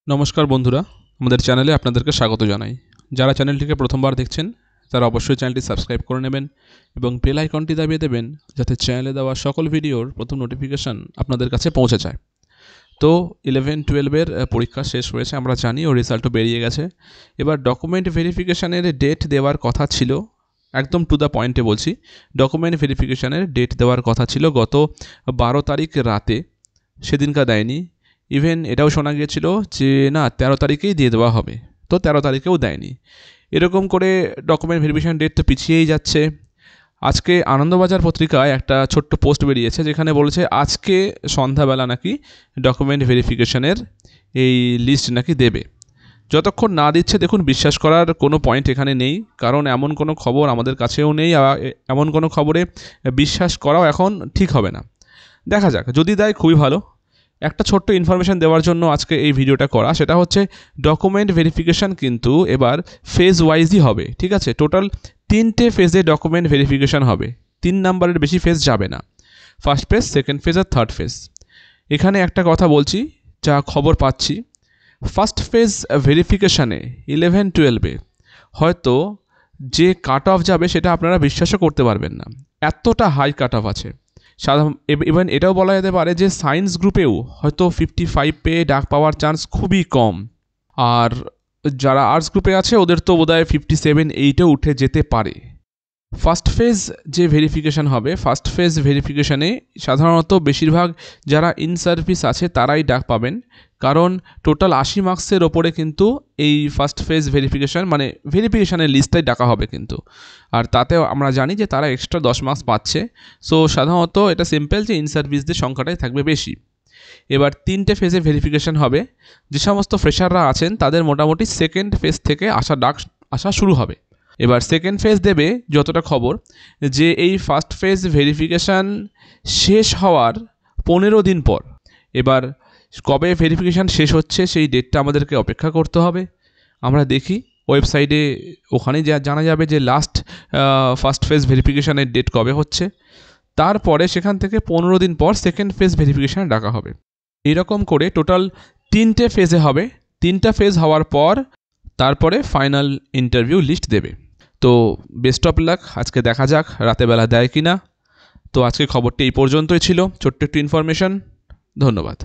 নমস্কার বন্ধুরা, আমাদের চ্যানেলে আপনাদেরকে স্বাগত জানাই। যারা চ্যানেলটিকে প্রথমবার দেখছেন তারা অবশ্যই চ্যানেলটি সাবস্ক্রাইব করে নেবেন এবং বেল আইকনটি দাবিয়ে দেবেন যাতে চ্যানেলে দেওয়া সকল ভিডিওর প্রথম নোটিফিকেশান আপনাদের কাছে পৌঁছে যায়। তো 11-12-এর পরীক্ষা শেষ হয়েছে, আমরা জানি, ও রেজাল্টও বেরিয়ে গেছে। এবার ডকুমেন্ট ভেরিফিকেশানের ডেট দেওয়ার কথা ছিল, একদম টু দ্য পয়েন্টে বলছি, ডকুমেন্ট ভেরিফিকেশানের ডেট দেওয়ার কথা ছিল গত 12 তারিখ রাতে, সেদিনকার দেয়নি। ইভেন এটাও শোনা গিয়েছিল যে না 13 তারিখেই দিয়ে দেওয়া হবে, তো 13 তারিখেও দেয়নি। এরকম করে ডকুমেন্ট ভেরিফিকেশান ডেট তো পিছিয়েই যাচ্ছে। আজকে আনন্দবাজার পত্রিকায় একটা ছোট্ট পোস্ট বেরিয়েছে যেখানে বলেছে আজকে সন্ধ্যাবেলা নাকি ডকুমেন্ট ভেরিফিকেশানের এই লিস্ট নাকি দেবে। যতক্ষণ না দিচ্ছে দেখুন, বিশ্বাস করার কোনো পয়েন্ট এখানে নেই, কারণ এমন কোনো খবর আমাদের কাছেও নেই, এমন কোনো খবরে বিশ্বাস করাও এখন ঠিক হবে না। দেখা যাক, যদি দেয় খুবই ভালো। একটা ছোট্ট ইনফরমেশান দেওয়ার জন্য আজকে এই ভিডিওটা করা, সেটা হচ্ছে ডকুমেন্ট ভেরিফিকেশান কিন্তু এবার ফেজ ওয়াইজই হবে, ঠিক আছে? টোটাল 3টে ফেজে ডকুমেন্ট ভেরিফিকেশান হবে, 3 নাম্বারের বেশি ফেজ যাবে না। ফার্স্ট ফেজ, সেকেন্ড ফেজ আর থার্ড ফেজ। এখানে একটা কথা বলছি, যা খবর পাচ্ছি, ফার্স্ট ফেজ ভেরিফিকেশানে 11-12-এ হয়তো যে কাট অফ যাবে সেটা আপনারা বিশ্বাসও করতে পারবেন না, এতটা হাই কাট অফ আছে। ইভেন এটাও বলা যেতে পারে যে সায়েন্স গ্রুপেও হয়তো 55 পেয়ে ডাক পাওয়ার চান্স খুবই কম, আর যারা আর্টস গ্রুপে আছে ওদের তো বোধহয় 57-8-এও উঠে যেতে পারে। ফার্স্ট ফেজ যে ভেরিফিকেশান হবে, ফার্স্ট ফেজ ভেরিফিকেশানে সাধারণত বেশিরভাগ যারা ইন সার্ভিস আছে তারাই ডাক পাবেন, কারণ টোটাল 80 মার্কসের ওপরে কিন্তু এই ফার্স্ট ফেজ ভেরিফিকেশান মানে ভেরিফিকেশানের লিস্টটাই ডাকা হবে কিন্তু, আর তাতেও আমরা জানি যে তারা এক্সট্রা 10 মার্কস পাচ্ছে। সো সাধারণত এটা সিম্পল যে ইন সার্ভিসদের সংখ্যাটাই থাকবে বেশি। এবার 3টে ফেজে ভেরিফিকেশান হবে। যে সমস্ত ফ্রেশাররা আছেন তাদের মোটামুটি সেকেন্ড ফেজ থেকে ডাক আসা শুরু হবে। এবার সেকেন্ড ফেজ দেবে যতটা খবর, যে এই ফার্স্ট ফেজ ভেরিফিকেশান শেষ হওয়ার 15 দিন পর। এবার কবে ভেরিফিকেশান শেষ হচ্ছে সেই ডেটটা আমাদেরকে অপেক্ষা করতে হবে। আমরা দেখি ওয়েবসাইটে, ওখানে জানা যাবে যে লাস্ট ফার্স্ট ফেজ ভেরিফিকেশানের ডেট কবে হচ্ছে। তারপরে সেখান থেকে 15 দিন পর সেকেন্ড ফেজ ভেরিফিকেশান ডাকা হবে। এরকম করে টোটাল 3টে ফেজে হবে। 3টা ফেজ হওয়ার পর তারপরে ফাইনাল ইন্টারভিউ লিস্ট দেবে। তো বেস্ট অফ লাক, আজকে দেখা যাক রাতেবেলা দেয় কি না। তো আজকে খবরটি এই পর্যন্তই ছিল, ছোট্ট একটু ইনফরমেশন। ধন্যবাদ।